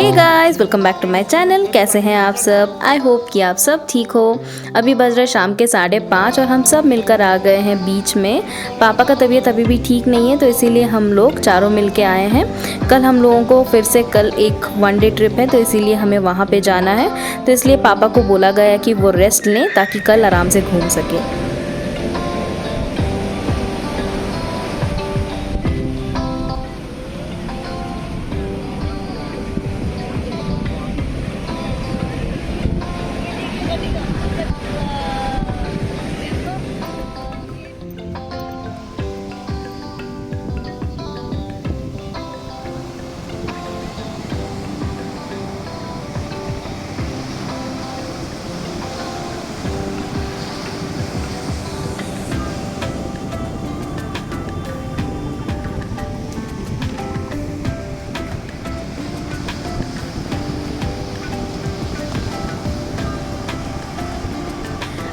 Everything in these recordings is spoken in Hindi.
Hey guys, welcome back to my channel. कैसे हैं आप सब? आई होप कि आप सब ठीक हो। अभी बज रहा है शाम के 5:30 और हम सब मिलकर आ गए हैं बीच में। पापा का तबीयत अभी भी ठीक नहीं है तो इसीलिए हम लोग चारों मिल के आए हैं। कल हम लोगों को फिर से कल एक वन डे ट्रिप है तो इसीलिए हमें वहाँ पे जाना है, तो इसलिए पापा को बोला गया कि वो रेस्ट लें ताकि कल आराम से घूम सके।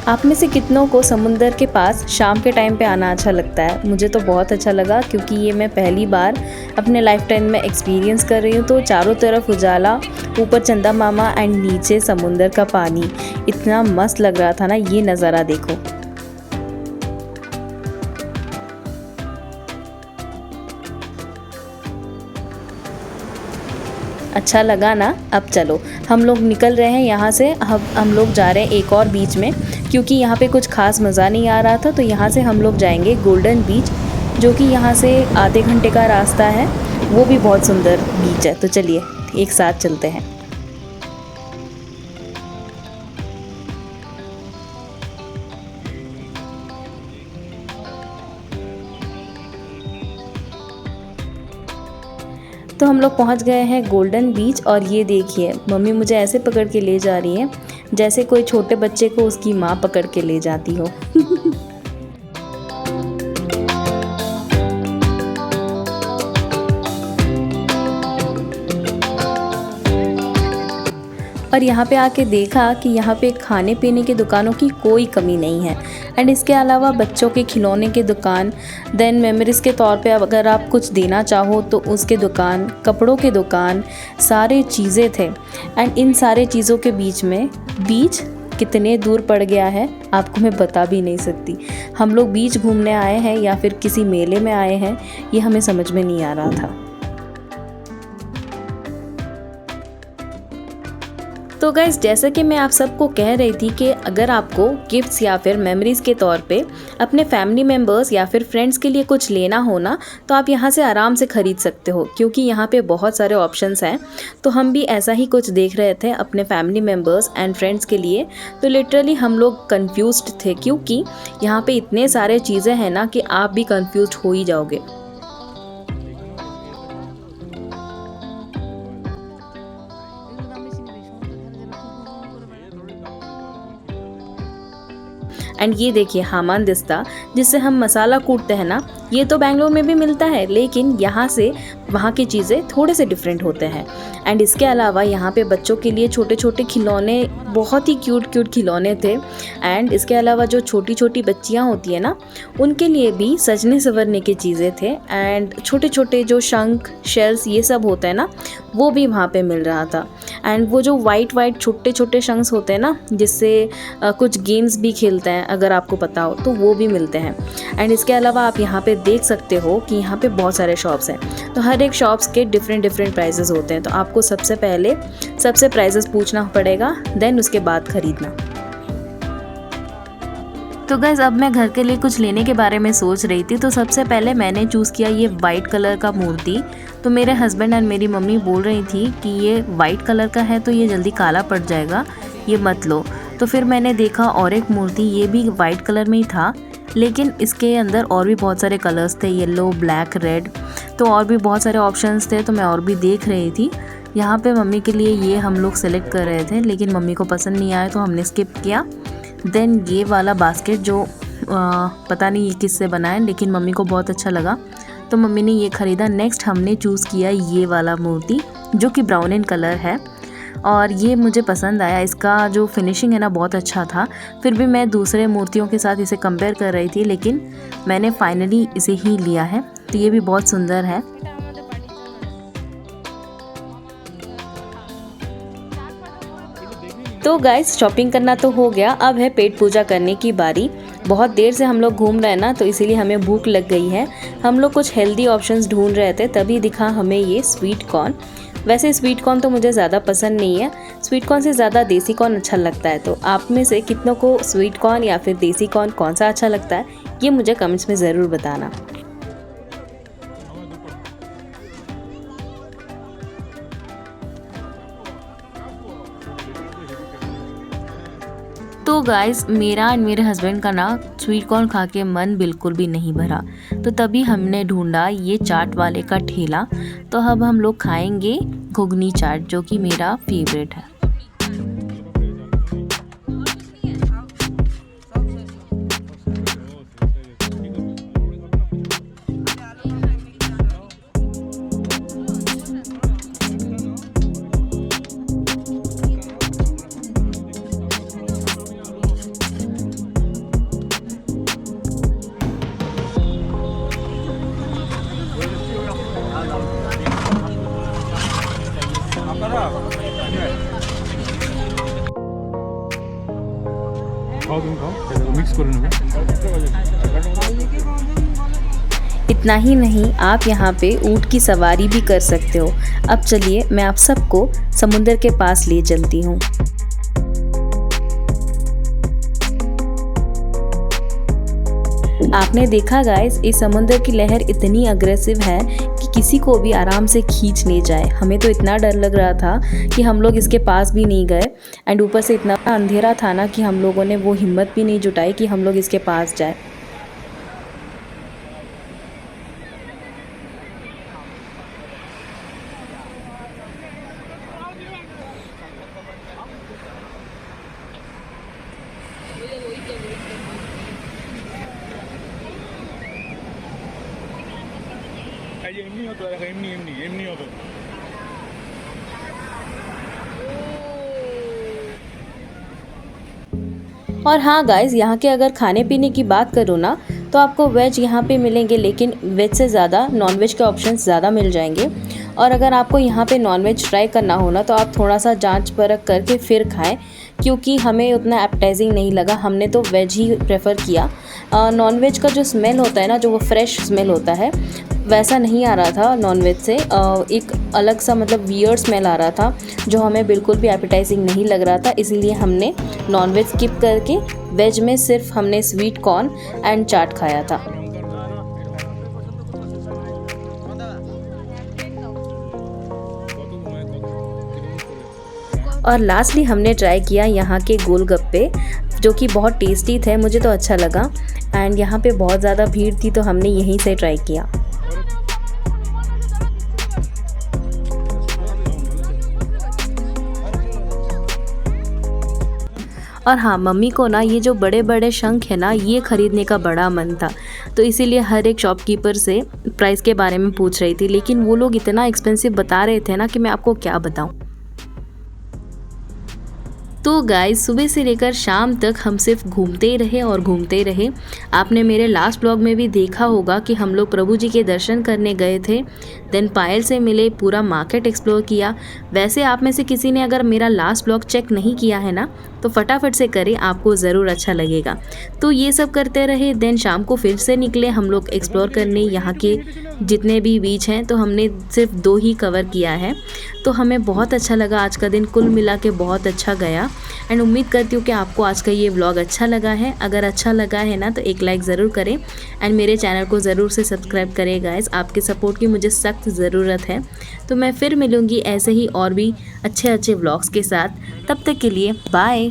आप में से कितनों को समुंदर के पास शाम के टाइम पे आना अच्छा लगता है? मुझे तो बहुत अच्छा लगा क्योंकि ये मैं पहली बार अपने लाइफ टाइम में एक्सपीरियंस कर रही हूँ। तो चारों तरफ उजाला, ऊपर चंदा मामा एंड नीचे समुंदर का पानी, इतना मस्त लग रहा था ना। ये नज़ारा देखो। अच्छा लगा ना? अब चलो हम लोग निकल रहे हैं यहाँ से। अब हम लोग जा रहे हैं एक और बीच में क्योंकि यहाँ पे कुछ खास मज़ा नहीं आ रहा था, तो यहाँ से हम लोग जाएंगे गोल्डन बीच, जो कि यहाँ से आधे घंटे का रास्ता है। वो भी बहुत सुंदर बीच है, तो चलिए एक साथ चलते हैं। तो हम लोग पहुंच गए हैं गोल्डन बीच और ये देखिए मम्मी मुझे ऐसे पकड़ के ले जा रही है जैसे कोई छोटे बच्चे को उसकी माँ पकड़ के ले जाती हो। और यहाँ पे आके देखा कि यहाँ पे खाने पीने की दुकानों की कोई कमी नहीं है। एंड इसके अलावा बच्चों के खिलौने की दुकान, देन मेमोरीज़ के तौर पे अगर आप कुछ देना चाहो तो उसके दुकान, कपड़ों के दुकान, सारे चीज़ें थे। एंड इन सारे चीज़ों के बीच में बीच कितने दूर पड़ गया है आपको मैं बता भी नहीं सकती। हम लोग बीच घूमने आए हैं या फिर किसी मेले में आए हैं, ये हमें समझ में नहीं आ रहा था। तो गाइस, जैसा कि मैं आप सबको कह रही थी कि अगर आपको गिफ्ट्स या फिर मेमोरीज़ के तौर पे अपने फैमिली मेम्बर्स या फिर फ्रेंड्स के लिए कुछ लेना हो ना, तो आप यहाँ से आराम से ख़रीद सकते हो क्योंकि यहाँ पे बहुत सारे ऑप्शंस हैं। तो हम भी ऐसा ही कुछ देख रहे थे अपने फैमिली मेम्बर्स एंड फ्रेंड्स के लिए। तो लिटरली हम लोग कन्फ्यूज़्ड थे क्योंकि यहाँ पे इतने सारे चीज़ें हैं ना कि आप भी कन्फ्यूज़ हो ही जाओगे। एंड ये देखिए हामान दिस्ता, जिससे हम मसाला कूटते हैं ना, ये तो बेंगलोर में भी मिलता है लेकिन यहाँ से वहाँ की चीज़ें थोड़े से डिफरेंट होते हैं। एंड इसके अलावा यहाँ पे बच्चों के लिए छोटे छोटे खिलौने, बहुत ही क्यूट खिलौने थे। एंड इसके अलावा जो छोटी छोटी बच्चियाँ होती है ना, उनके लिए भी सजने संवरने की चीज़ें थे। एंड छोटे छोटे जो शंख, शेल्स, ये सब होते हैं ना, वो भी वहाँ पे मिल रहा था। एंड वो जो वाइट छोटे छोटे शंख्स होते हैं ना, जिससे कुछ गेम्स भी खेलते हैं, अगर आपको पता हो तो वो भी मिलते हैं। एंड इसके अलावा आप यहाँ पे देख सकते हो कि यहाँ पे बहुत सारे शॉप्स हैं, तो हर एक शॉप्स के डिफरेंट प्राइसेस होते हैं। तो आपको सबसे पहले सबसे प्राइसेस पूछना पड़ेगा, देन उसके बाद ख़रीदना। तो गाइस, अब मैं घर के लिए कुछ लेने के बारे में सोच रही थी, तो सबसे पहले मैंने चूज़ किया ये वाइट कलर का मूर्ति। तो मेरे हस्बैंड एंड मेरी मम्मी बोल रही थी कि ये वाइट कलर का है तो ये जल्दी काला पड़ जाएगा, ये मत लो। तो फिर मैंने देखा और एक मूर्ति, ये भी वाइट कलर में ही था लेकिन इसके अंदर और भी बहुत सारे कलर्स थे, येलो, ब्लैक, रेड, तो और भी बहुत सारे ऑप्शंस थे। तो मैं और भी देख रही थी। यहाँ पे मम्मी के लिए ये हम लोग सेलेक्ट कर रहे थे लेकिन मम्मी को पसंद नहीं आया तो हमने स्किप किया। देन ये वाला बास्केट जो पता नहीं ये किससे बना है लेकिन मम्मी को बहुत अच्छा लगा तो मम्मी ने ये ख़रीदा। नेक्स्ट हमने चूज़ किया ये वाला मूर्ति जो कि ब्राउन इन कलर है और ये मुझे पसंद आया। इसका जो फिनिशिंग है ना, बहुत अच्छा था। फिर भी मैं दूसरे मूर्तियों के साथ इसे कंपेयर कर रही थी लेकिन मैंने फाइनली इसे ही लिया है। तो ये भी बहुत सुंदर है। तो गाइस शॉपिंग करना तो हो गया, अब है पेट पूजा करने की बारी। बहुत देर से हम लोग घूम रहे हैं ना, तो इसीलिए हमें भूख लग गई है। हम लोग कुछ हेल्दी ऑप्शंस ढूंढ रहे थे, तभी दिखा हमें ये स्वीट कॉर्न। वैसे स्वीट कॉर्न तो मुझे ज़्यादा पसंद नहीं है, स्वीट कॉर्न से ज़्यादा देसी कॉर्न अच्छा लगता है। तो आप में से कितनों को स्वीट कॉर्न या फिर देसी कॉर्न कौन सा अच्छा लगता है, ये मुझे कमेंट्स में ज़रूर बताना। तो गाइस मेरा एंड मेरे हस्बैंड का ना स्वीट कॉर्न खा के मन बिल्कुल भी नहीं भरा, तो तभी हमने ढूंढा ये चाट वाले का ठेला। तो अब हम लोग खाएंगे घुगनी चाट, जो कि मेरा फेवरेट है। इतना ही नहीं, आप यहाँ पे ऊँट की सवारी भी कर सकते हो। अब चलिए मैं आप सबको समुंदर के पास ले चलती हूँ। आपने देखा गाइस, इस समुंदर की लहर इतनी अग्रेसिव है कि किसी को भी आराम से खींच ले जाए। हमें तो इतना डर लग रहा था कि हम लोग इसके पास भी नहीं गए, एंड ऊपर से इतना अंधेरा था ना कि हम लोगों ने वो हिम्मत भी नहीं जुटाई कि हम लोग इसके पास जाए। और हाँ गाइस, यहाँ के अगर खाने पीने की बात करूँ ना, तो आपको वेज यहाँ पे मिलेंगे, लेकिन वेज से ज़्यादा नॉनवेज के ऑप्शंस ज़्यादा मिल जाएंगे। और अगर आपको यहाँ पे नॉनवेज ट्राई करना हो ना, तो आप थोड़ा सा जांच परख करके फिर खाएं, क्योंकि हमें उतना एपेटाइजिंग नहीं लगा। हमने तो वेज ही प्रेफर किया। नॉनवेज का जो स्मेल होता है ना, जो वो फ्रेश स्मेल होता है, वैसा नहीं आ रहा था नॉनवेज से। एक अलग सा मतलब वियर्ड स्मेल आ रहा था, जो हमें बिल्कुल भी एपेटाइजिंग नहीं लग रहा था। इसीलिए हमने नॉनवेज स्किप करके वेज में सिर्फ हमने स्वीट कॉर्न एंड चाट खाया था। और लास्टली हमने ट्राई किया यहाँ के गोलगप्पे, जो कि बहुत टेस्टी थे, मुझे तो अच्छा लगा। एंड यहाँ पे बहुत ज़्यादा भीड़ थी, तो हमने यहीं से ट्राई किया। और हाँ, मम्मी को ना ये जो बड़े बड़े शंख है ना, ये ख़रीदने का बड़ा मन था, तो इसीलिए हर एक शॉपकीपर से प्राइस के बारे में पूछ रही थी। लेकिन वो लोग इतना एक्सपेंसिव बता रहे थे ना कि मैं आपको क्या बताऊँ। तो गाइस सुबह से लेकर शाम तक हम सिर्फ घूमते ही रहे और घूमते रहे। आपने मेरे लास्ट ब्लॉग में भी देखा होगा कि हम लोग प्रभु जी के दर्शन करने गए थे, देन पायल से मिले, पूरा मार्केट एक्सप्लोर किया। वैसे आप में से किसी ने अगर मेरा लास्ट ब्लॉग चेक नहीं किया है ना, तो फटाफट से करें, आपको ज़रूर अच्छा लगेगा। तो ये सब करते रहे, देन शाम को फिर से निकले हम लोग एक्सप्लोर करने यहाँ के जितने भी बीच हैं। तो हमने सिर्फ 2 ही कवर किया है, तो हमें बहुत अच्छा लगा। आज का दिन कुल मिला के बहुत अच्छा गया, एंड उम्मीद करती हूँ कि आपको आज का ये व्लॉग अच्छा लगा है। अगर अच्छा लगा है ना, तो एक लाइक ज़रूर करें, एंड मेरे चैनल को ज़रूर से सब्सक्राइब करें गाइस। आपके सपोर्ट की मुझे सख्त ज़रूरत है। तो मैं फिर मिलूँगी ऐसे ही और भी अच्छे अच्छे व्लॉग्स के साथ। तब तक के लिए बाय।